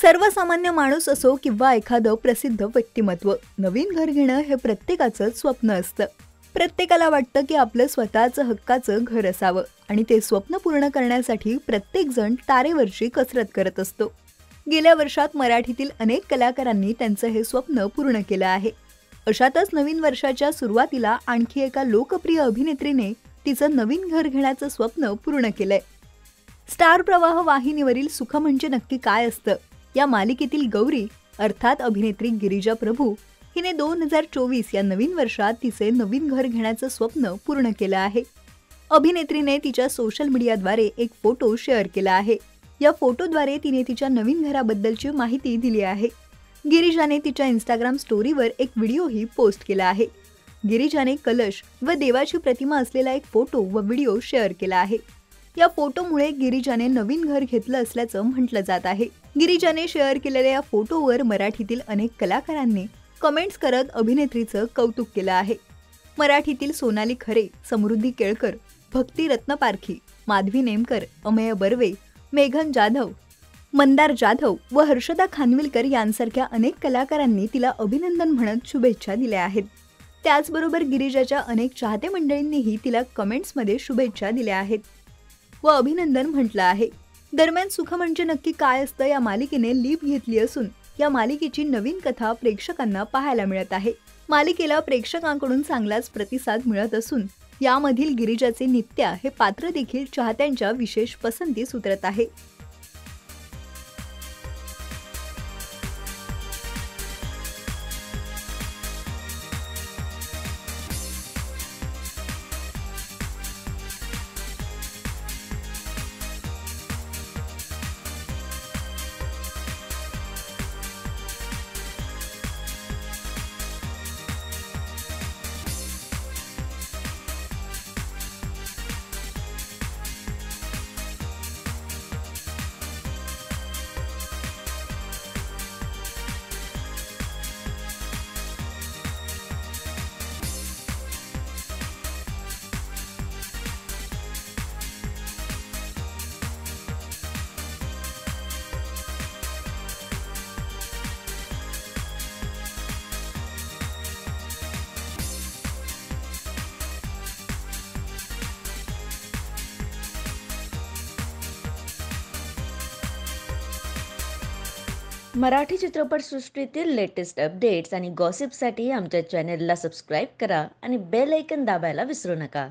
सर्वसामान्य माणूस असो किंवा एखादं प्रसिद्ध व्यक्तिमत्व, नवीन घर घेणं हे प्रत्येकाचं स्वप्न असतं. प्रत्येकाला वाटतं की आपलं स्वतःचं हक्काचं घर असावं आणि ते स्वप्न पूर्ण करण्यासाठी प्रत्येक जण तारेवरची कसरत करत असतो. गेल्या वर्षात मराठीतील अनेक कलाकारांनी त्यांचं हे स्वप्न पूर्ण केलं आहे. अशातच नवीन वर्षाच्या सुरुवातीला आणखी एका लोकप्रिय अभिनेत्रीने तिचं नवीन घर घेण्याचं स्वप्न पूर्ण केलंय. स्टार प्रवाह वाहिनीवरील सुख म्हणजे नक्की काय असतं या मालिकेतील गौरी अर्थात अभिनेत्री गिरिजा प्रभू हिने 2024 या नवीन वर्षात तिचे नवीन घर घेण्याचं स्वप्न पूर्ण केलं आहे. अभिनेत्रीने तिच्या सोशल मीडियाद्वारे एक फोटो शेअर केला आहे. या फोटोद्वारे तिने तिच्या नवीन घराबद्दलची माहिती दिली आहे. गिरिजाने तिच्या इंस्टाग्राम स्टोरीवर एक व्हिडिओही पोस्ट केला आहे. गिरिजाने कलश व देवाची प्रतिमा असलेला एक फोटो व व्हिडिओ शेअर केला आहे. या फोटोमुळे गिरिजाने नवीन घर घेतलं असल्याचं म्हटलं जात आहे. गिरिजाने शेअर केलेल्या या फोटोवर मराठीतील अनेक कलाकारांनी कमेंट्स करत अभिनेत्रीचं कौतुक केलं आहे. मराठीतील सोनाली खरे, समृद्धी केळकर, भक्ती रत्नपारखी, माधवी नेमकर, अमेय बर्वे, मेघन जाधव, मंदार जाधव व हर्षदा खानविलकर यांसारख्या अनेक कलाकारांनी तिला अभिनंदन म्हणत शुभेच्छा दिल्या आहेत. त्याचबरोबर गिरिजाच्या अनेक चाहते मंडळींनीही तिला कमेंट्समध्ये शुभेच्छा दिल्या आहेत व अभिनंदन म्हटलं आहे. दरम्यान सुख म्हणजे नक्की काय असतं या मालिकेने लीप घेतली असून या मालिकेची नवीन कथा प्रेक्षकांना पाहायला मिळत आहे. मालिकेला प्रेक्षकांकडून चांगलाच प्रतिसाद मिळत असून यामधील गिरिजाचे नित्या हे पात्र देखील चाहत्यांच्या विशेष पसंतीस उतरत आहे. मराठी चित्रपटसृष्टीतील लेटेस्ट अपडेट्स आणि गॉसिपसाठी आमच्या चॅनेलला सबस्क्राईब करा आणि बेल आयकॉन दाबायला विसरू नका.